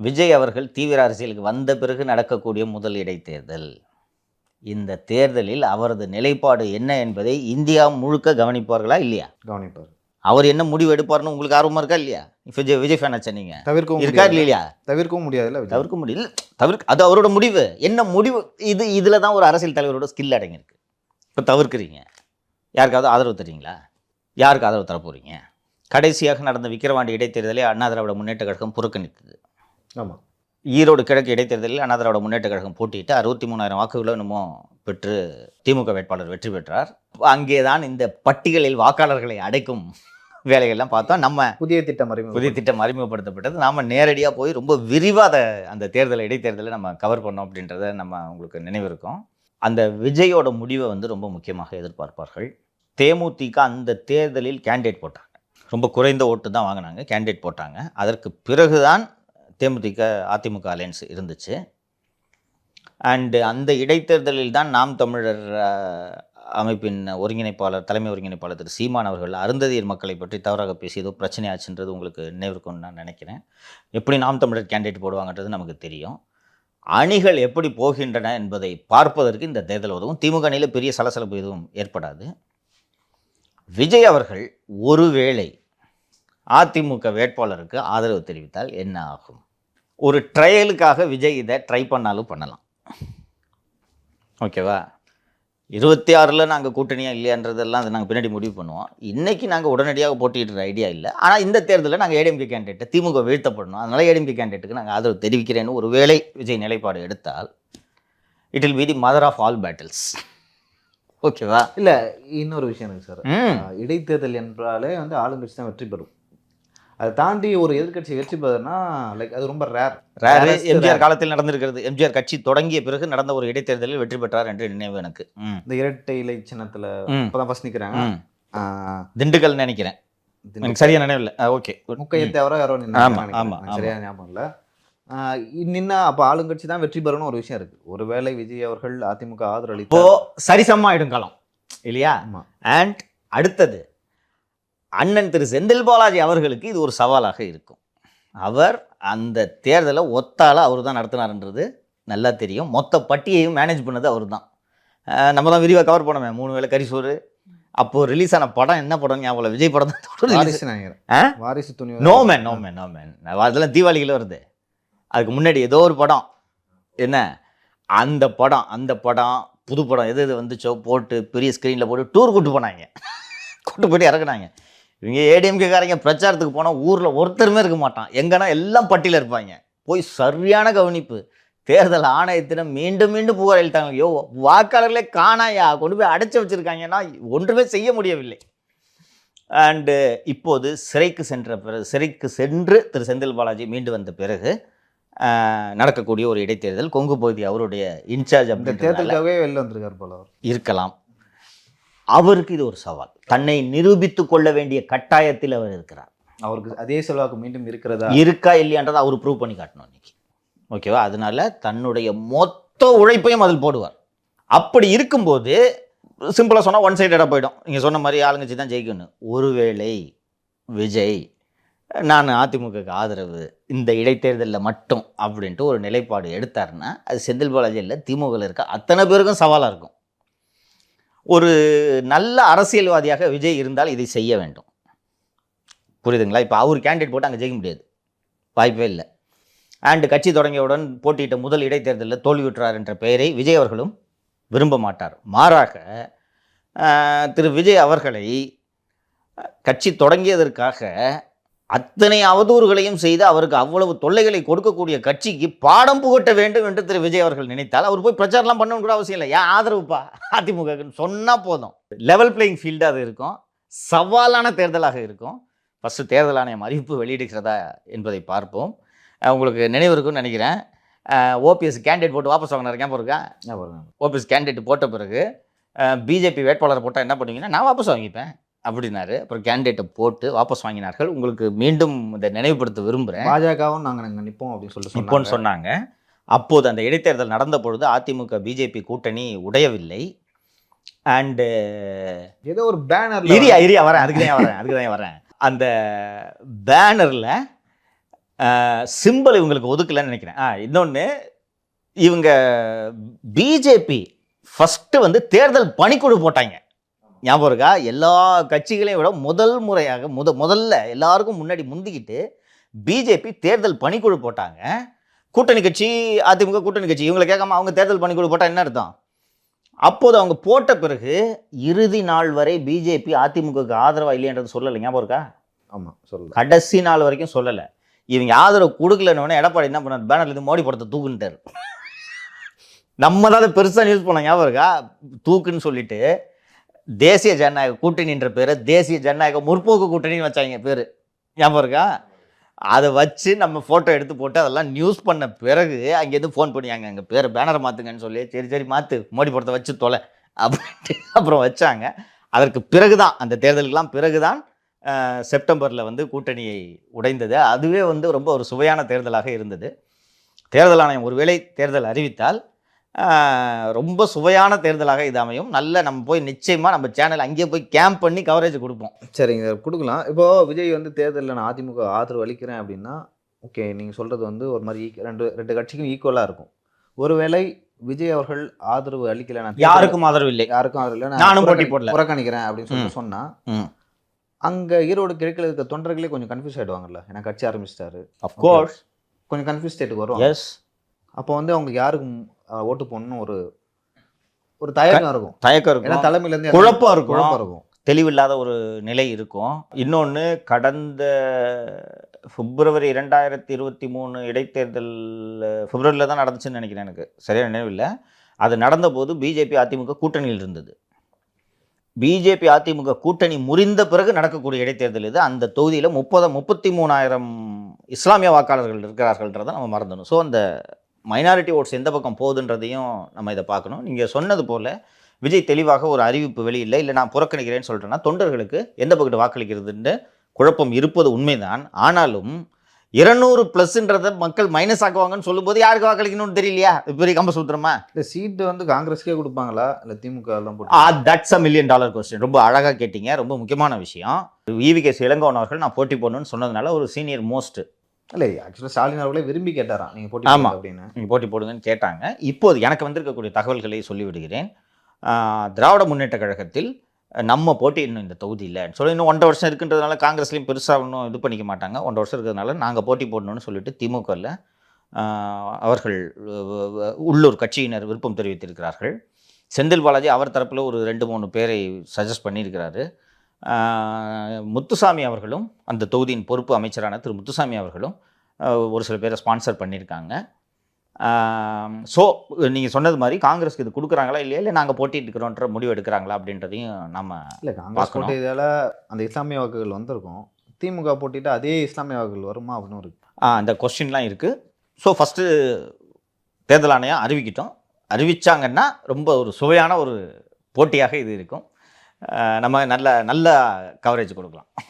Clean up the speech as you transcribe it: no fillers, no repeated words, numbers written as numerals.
விஜய் அவர்கள் தீவிர அரசியலுக்கு வந்த பிறகு நடக்கக்கூடிய முதல் இடைத்தேர்தல். இந்த தேர்தலில் அவரது நிலைப்பாடு என்ன என்பதை இந்தியா முழுக்க கவனிப்பார்களா இல்லையா? கவனிப்பார். அவர் என்ன முடிவு எடுப்பார்னு உங்களுக்கு ஆர்வமா இருக்கா இல்லையா? விஜய் ஃபேன் ஆச்சா நீங்க? தவிர்க்கவும் இருக்கா இல்லையா? தவிர்க்கவும் முடியாதுல்ல. தவிர்க்க முடியல. அது அவரோட முடிவு. என்ன முடிவு? இதில் தான் ஒரு அரசியல் தலைவரோட ஸ்கில் அடங்கியிருக்கு. இப்போ தவிர்க்கிறீங்க, யாருக்காவது ஆதரவு தரீங்களா? யாருக்கு ஆதரவு தர போகிறீங்க? கடைசியாக நடந்த விக்கிரவாண்டி இடைத்தேர்தலை அண்ணா திராவிட முன்னேற்ற கழகம் புறக்கணித்தது. ஆமாம். ஈரோடு கிழக்கு இடைத்தேர்தலில் அண்ணா திராவிட முன்னேற்ற கழகம் போட்டியிட்டு 63,000 வாக்குகளை என்னமோ பெற்று திமுக வேட்பாளர் வெற்றி பெற்றார். அங்கே தான் இந்த பட்டியலில் வாக்காளர்களை அடைக்கும் வேலைகள்லாம் பார்த்தோம். நம்ம புதிய திட்டம் அறிமுகப்படுத்தப்பட்டது. நாம் நேரடியாக போய் ரொம்ப விரிவாக அந்த இடைத்தேர்தலை நம்ம கவர் பண்ணோம் அப்படின்றத நம்ம உங்களுக்கு நினைவு இருக்கும். அந்த விஜயோட முடிவை ரொம்ப முக்கியமாக எதிர்பார்ப்பார்கள். தேமுதிக அந்த தேர்தலில் கேண்டிடேட் போட்டாங்க. ரொம்ப குறைந்த ஓட்டு தான் வாங்கினாங்க, கேண்டிடேட் போட்டாங்க. அதற்கு பிறகுதான் தேமுதிக அதிமுக அலையன்ஸ் இருந்துச்சு. அண்டு அந்த இடைத்தேர்தலில் தான் நாம் தமிழர் அமைப்பின் தலைமை ஒருங்கிணைப்பாளர் திரு சீமான் அவர்கள் அருந்ததியர் மக்களை பற்றி தவறாக பேசி ஏதோ பிரச்சனை ஆச்சுன்றது உங்களுக்கு நினைவிருக்கும்னு நான் நினைக்கிறேன். எப்படி நாம் தமிழர் கேண்டிடேட் போடுவாங்கன்றது நமக்கு தெரியும். அணிகள் எப்படி போகின்றன என்பதை பார்ப்பதற்கு இந்த தேர்தல் உதவும். திமுக அணியில் பெரிய சலசலப்பு எதுவும் ஏற்படாது. விஜய் அவர்கள் ஒருவேளை அதிமுக வேட்பாளருக்கு ஆதரவு தெரிவித்தால் என்ன ஆகும்? ஒரு ட்ரையலுக்காக விஜய் இதை ட்ரை பண்ணாலும் பண்ணலாம். ஓகேவா? 26 நாங்கள் கூட்டணியாக இல்லையான்றதெல்லாம் அதை நாங்கள் பின்னாடி முடிவு பண்ணுவோம். இன்றைக்கி நாங்கள் உடனடியாக போட்டியிடுற ஐடியா இல்லை. ஆனால் இந்த தேர்தலில் நாங்கள் ஏடிஎம்கே கேண்டிடேட்டை திமுக வீழ்த்தப்படணும், அதனால் ஏடிஎம்கே கேண்டிடேட்டுக்கு நாங்கள் ஆதரவு தெரிவிக்கிறேன்னு ஒரு வேளை விஜய் நிலைப்பாடு எடுத்தால் it will be the mother of all battles. ஓகேவா? இல்லை, இன்னொரு விஷயம் இருக்குது சார். இடைத்தேர்தல் என்றாலே ஆளுங்கட்சி தான் வெற்றி பெறும். அதை தாண்டி ஒரு எதிர்கட்சி வெற்றி பெறுதுன்னா அது ரொம்ப ரேர். எம்ஜிஆர் காலத்தில் நடந்திருக்கிறது. எம்ஜிஆர் கட்சி தொடங்கிய பிறகு நடந்த ஒரு இடைத்தேர்தலில் வெற்றி பெற்றார் என்று நினைவு எனக்கு. இந்த இரட்டை இலை சின்னத்தில் இப்போதான் ஃபர்ஸ்ட் நிற்கிறாங்க. திண்டுக்கல் நினைக்கிறேன், எனக்கு சரியா நினைவில்லை. ஓகே, முக்கையத்தவரோ யாரோ சரியா ஞாபகம் இல்லை. நின்னா அப்போ ஆளுங்கட்சி தான் வெற்றி பெறணும் ஒரு விஷயம் இருக்கு. ஒருவேளை விஜய் அவர்கள் அதிமுக ஆதரவு அளிப்போ சரிசமாயிடும் காலம் இல்லையா? அண்ட் அடுத்தது அண்ணன் திரு செந்தில் பாலாஜி அவர்களுக்கு இது ஒரு சவாலாக இருக்கும். அவர் அந்த தேர்தலை ஒத்தால அவர் தான் நடத்தினார்ன்றது நல்லா தெரியும். மொத்த பட்டியையும் மேனேஜ் பண்ணது அவர் தான். நம்ம தான் விரிவாக கவர் பண்ணோமே 3 வேளை கரிசோறு. அப்போது ரிலீஸ் ஆன படம் என்ன படம் ஞாபகம்? விஜய் படம் தான். வாரிசு துணி. நோமேன் அதெல்லாம் தீபாவளியில் வருது. அதுக்கு முன்னாடி ஏதோ ஒரு படம், என்ன அந்த படம் புது படம் எது வந்துச்சோ போட்டு பெரிய ஸ்க்ரீனில் போட்டு டூர் கூட்டு போயிட்டு இறக்குனாங்க. இவங்க ஏடிஎம்கேக்காரங்க பிரச்சாரத்துக்கு போனால் ஊரில் ஒருத்தருமே இருக்க மாட்டான். எங்கன்னா எல்லாம் பட்டியலில் இருப்பாங்க. போய் சரியான கவனிப்பு. தேர்தல் ஆணையத்திடம் மீண்டும் புகார் அளித்தாங்க. ஐயோ, வாக்காளர்களே காணாயா, கொண்டு போய் அடைச்சி வச்சுருக்காங்கன்னா ஒன்றுமே செய்ய முடியவில்லை. அண்டு இப்போது சிறைக்கு சென்று திரு செந்தில் பாலாஜி மீண்டு வந்த பிறகு நடக்கக்கூடிய ஒரு இடைத்தேர்தல். கொங்கு பகுதி அவருடைய இன்சார்ஜ் அப்படி தேர்தலுக்காகவே வெளில வந்திருக்கார் போல இருக்கலாம். அவருக்கு இது ஒரு சவால். தன்னை நிரூபித்து கொள்ள வேண்டிய கட்டாயத்தில் அவர் இருக்கிறார். அவருக்கு அதே செல்வாக்கு மீண்டும் இருக்கா இல்லையான்றதை அவர் ப்ரூவ் பண்ணி காட்டணும் இன்னைக்கு. ஓகேவா? அதனால தன்னுடைய மொத்த உழைப்பையும் அதில் போடுவார். அப்படி இருக்கும்போது சிம்பிளாக சொன்னால் ஒன் சைடடாக போயிடும். நீங்கள் சொன்ன மாதிரி ஆளுங்கட்சி தான் ஜெயிக்கணும். ஒருவேளை விஜய் நான் அதிமுகக்கு ஆதரவு இந்த இடைத்தேர்தலில் மட்டும் அப்படின்ட்டு ஒரு நிலைப்பாடு எடுத்தாருன்னா அது செந்தில் பாலாஜி இல்லை, திமுகவில் இருக்க அத்தனை பேருக்கும் சவாலாக இருக்கும். ஒரு நல்ல அரசியல்வாதியாக விஜய் இருந்தால் இதை செய்ய வேண்டும். புரியுதுங்களா? இப்போ அவர் கேண்டிடேட் போட்டு அங்கே ஜெயிக்க முடியாது, வாய்ப்பே இல்லை. அண்டு கட்சி தொடங்கியவுடன் போட்டியிட்ட முதல் இடைத்தேர்தலில் தோல்வியுற்றார் என்ற பெயரை விஜய் அவர்களும் விரும்ப மாட்டார். மாறாக திரு விஜய் அவர்களை கட்சி தொடங்கியதற்காக அத்தனை அவதூறுகளையும் செய்து அவருக்கு அவ்வளவு தொல்லைகளை கொடுக்கக்கூடிய கட்சிக்கு பாடம் புகட்ட வேண்டும் என்று திரு விஜய் அவர்கள் நினைத்தால் அவர் போய் பிரச்சாரம்லாம் பண்ணணும் கூட அவசியம் இல்லை. ஏன் ஆதரவுப்பா அதிமுகன்னு சொன்னால் போதும். லெவல் பிளேயிங் ஃபீல்டாக அது இருக்கும். சவாலான தேர்தலாக இருக்கும். ஃபஸ்ட்டு தேர்தல் ஆணையம் அறிவிப்பு வெளியிடுகிறதா என்பதை பார்ப்போம். உங்களுக்கு நினைவு இருக்குன்னு நினைக்கிறேன். ஓபிஎஸ் கேண்டிடேட் போட்டு வாபஸ் வாங்கினார். ஞாபகம் இருக்கா? ஓபிஎஸ் கேண்டிடேட் போட்ட பிறகு பிஜேபி வேட்பாளரை போட்டால் என்ன பண்ணுவீங்கன்னா, நான் வாபஸ் வாங்கிப்பேன் அப்படின்னாரு. அப்புறம் கேண்டிடேட்டை போட்டு வாபஸ் வாங்கினார்கள். உங்களுக்கு மீண்டும் இதை நினைவுபடுத்த விரும்புகிறேன். பாஜகவும் நாங்கள் நிற்போம் அப்படின்னு நிற்போன்னு சொன்னாங்க. அப்போது அந்த இடைத்தேர்தல் நடந்த பொழுது அதிமுக பிஜேபி கூட்டணி உடையவில்லை. அண்டு ஏதோ ஒரு பேனர் அதுக்கு தான் வரேன். அந்த பேனரில் சிம்பிள் இவங்களுக்கு ஒதுக்கலன்னு நினைக்கிறேன். இன்னொன்று, இவங்க பிஜேபி ஃபஸ்ட்டு வந்து தேர்தல் பணிக்குழு போட்டாங்க. ஞாபகம் இருக்கா? எல்லா கட்சிகளையும் விட முதல் முறையாக முதல்ல எல்லாருக்கும் முன்னாடி முந்திக்கிட்டு பிஜேபி தேர்தல் பணிக்குழு போட்டாங்க. கூட்டணி கட்சி, அதிமுக கூட்டணி கட்சி, இவங்களை கேட்காம அவங்க தேர்தல் பணிக்குழு போட்டால் என்ன அர்த்தம்? அப்போது அவங்க போட்ட பிறகு இறுதி நாள் வரை பிஜேபி அதிமுகவுக்கு ஆதரவா இல்லைன்றது சொல்லலை. ஞாபகம் இருக்கா? ஆமாம், சொல்லலை. கடைசி நாள் வரைக்கும் சொல்லலை. இவங்க ஆதரவு கொடுக்கலன்னு எடப்பாடி என்ன பண்ணார்? பேனர்லேருந்து மோடி படத்தை தூக்குன்ட்டார். நம்ம தான் பெருசாக நியூஸ் பண்ணோம். ஞாபகம் இருக்கா? தூக்குன்னு சொல்லிட்டு தேசிய ஜனநாயக கூட்டணின்ற பேரை தேசிய ஜனநாயக முற்போக்கு கூட்டணின்னு வச்சாங்க பேர். ஞாபகம் இருக்கா? அதை வச்சு நம்ம ஃபோட்டோ எடுத்து போட்டு அதெல்லாம் நியூஸ் பண்ண பிறகு அங்கேருந்து ஃபோன் பண்ணியாங்க, அங்கே பேரை பேனரை மாற்றுங்கன்னு சொல்லி. சரி மாற்று, மோடி படத்தை வச்சு தொலை அப்படின்ட்டு அப்புறம் வச்சாங்க. அதற்கு பிறகு தான், அந்த தேர்தலுக்கெல்லாம் பிறகு தான் செப்டம்பரில் வந்து கூட்டணியை உடைந்தது. அதுவே வந்து ரொம்ப ஒரு சுவையான தேர்தலாக இருந்தது. தேர்தல் ஆணையம் ஒருவேளை தேர்தல் அறிவித்தால் ரொம்ப சுவையான தேர்தலாக இது அமையும். நல்ல நம்ம போய் நிச்சயமாக நம்ம சேனல் அங்கேயே போய் கேம்ப் பண்ணி கவரேஜ் கொடுப்போம். சரிங்க, கொடுக்கலாம். இப்போது விஜய் வந்து தேர்தலில் நான் அதிமுக ஆதரவு அளிக்கிறேன் அப்படின்னா, ஓகே, நீங்கள் சொல்கிறது வந்து ஒரு மாதிரி ரெண்டு கட்சிக்கும் ஈக்குவலாக இருக்கும். ஒருவேளை விஜய் அவர்கள் ஆதரவு அளிக்கல, நான் யாருக்கும் ஆதரவு இல்லை, யாருக்கும் ஆதரவு இல்லை, நானும் போட்டி போடல, புறக்கணிக்கிறேன் அப்படின்னு சொல்லி சொன்னால் அங்கே ஈரோடு கிழக்கில் இருக்க தொண்டர்களே கொஞ்சம் கன்ஃபியூஸ் ஆகிடுவாங்கல்ல. ஏன்னா கட்சி ஆரம்பிச்சிட்டாரு, அஃப்கோர்ஸ் கொஞ்சம் கன்ஃபியூஸ் ஸ்டேட்டுக்கு வரும். எஸ். அப்போ வந்து அவங்களுக்கு யாருக்கும் ஓட்டு போடணும்னு ஒரு தயக்கம் இருக்கும், ஏன்னா தலைமையிலேருந்து குழப்பம் இருக்கும், தெளிவில்லாத ஒரு நிலை இருக்கும். இன்னொன்று, கடந்த பிப்ரவரி 2023 இடைத்தேர்தல் பிப்ரவரியில் தான் நடந்துச்சுன்னு நினைக்கிறேன், எனக்கு சரியான நினைவில்லை. அது நடந்தபோது பிஜேபி அதிமுக கூட்டணியில் இருந்தது. பிஜேபி அதிமுக கூட்டணி முறிந்த பிறகு நடக்கக்கூடிய இடைத்தேர்தல் இது. அந்த தொகுதியில் 33,000 இஸ்லாமிய வாக்காளர்கள் இருக்கிறார்கள்ன்றதை நம்ம மறந்துடணும். ஸோ அந்த மைனாரிட்டி ஓட்ஸ் எந்த பக்கம் போகுதுன்றதையும் நம்ம இதை பார்க்கணும். நீங்கள் சொன்னது போல் விஜய் தெளிவாக ஒரு அறிவிப்பு வெளியில்லை, இல்லை நான் புறக்கணிக்கிறேன்னு சொல்லிட்டேன்னா தொண்டர்களுக்கு எந்த பக்கத்து வாக்களிக்கிறதுன்னு குழப்பம் இருப்பது உண்மைதான். ஆனாலும் 200+ மக்கள் மைனஸ் ஆக்குவாங்கன்னு சொல்லும்போது யாருக்கு வாக்களிக்கணும்னு தெரியலையா? பெரிய கம்பசூத்திரமா? இல்லை, சீட்டு வந்து காங்கிரஸ்க்கே கொடுப்பாங்களா, இல்லை திமுக எல்லாம் போட்டு? That's $1 million question. ரொம்ப அழகாக கேட்டீங்க, ரொம்ப முக்கியமான விஷயம். EVK இளங்கோவன் அவர்கள் நான் போட்டி போடணும்னு சொன்னதுனால ஒரு சீனியர் மோஸ்ட் இல்லை, ஆக்சுவலாக ஸ்டாலின் அவர்களே விரும்பி கேட்டாராம், நீங்கள் போட்டி அப்படின்னு. நீங்கள் போட்டி போடுங்கன்னு கேட்டாங்க. இப்போது எனக்கு வந்திருக்கக்கூடிய தகவல்களை சொல்லிவிடுகிறேன். திராவிட முன்னேற்ற கழகத்தில் நம்ம போட்டி இன்னும் இந்த தொகுதியில் சொல்லி இன்னும் 1.5 வருஷம் இருக்குன்றதுனால காங்கிரஸ்லையும் பெருசாக இன்னும் இது பண்ணிக்க மாட்டாங்க. 1.5 வருஷம் இருக்கிறதுனால நாங்கள் போட்டி போடணும்னு சொல்லிட்டு திமுகவில் அவர்கள் உள்ளூர் கட்சியினர் விருப்பம் தெரிவித்திருக்கிறார்கள். செந்தில் பாலாஜி அவர் தரப்பில் ஒரு 2-3 பேரை சஜஸ்ட் பண்ணியிருக்கிறாரு. முத்துசாமி அவர்களும், அந்த தொகுதியின் பொறுப்பு அமைச்சரான திரு முத்துசாமி அவர்களும் ஒரு சில பேரை ஸ்பான்சர் பண்ணியிருக்காங்க. ஸோ நீங்கள் சொன்னது மாதிரி காங்கிரஸ்க்கு இது கொடுக்குறாங்களா இல்லையா, இல்லை நாங்கள் போட்டிட்டு இருக்கிறோன்ற முடிவு எடுக்கிறாங்களா அப்படின்றதையும் நம்ம இல்லை. காங்கிரஸ் போட்டியதால் அந்த இஸ்லாமிய வாக்குகள் வந்திருக்கும், திமுக போட்டிட்டு அதே இஸ்லாமிய வாக்குகள் வருமா அப்படின்னு இருக்கு. அந்த கொஸ்டின்லாம் இருக்குது. ஸோ ஃபஸ்ட்டு தேர்தல் ஆணையம் அறிவிச்சாங்கன்னா ரொம்ப ஒரு சுவையான ஒரு போட்டியாக இது இருக்கும். நம்ம நல்ல கவரேஜ் கொடுக்கலாம்.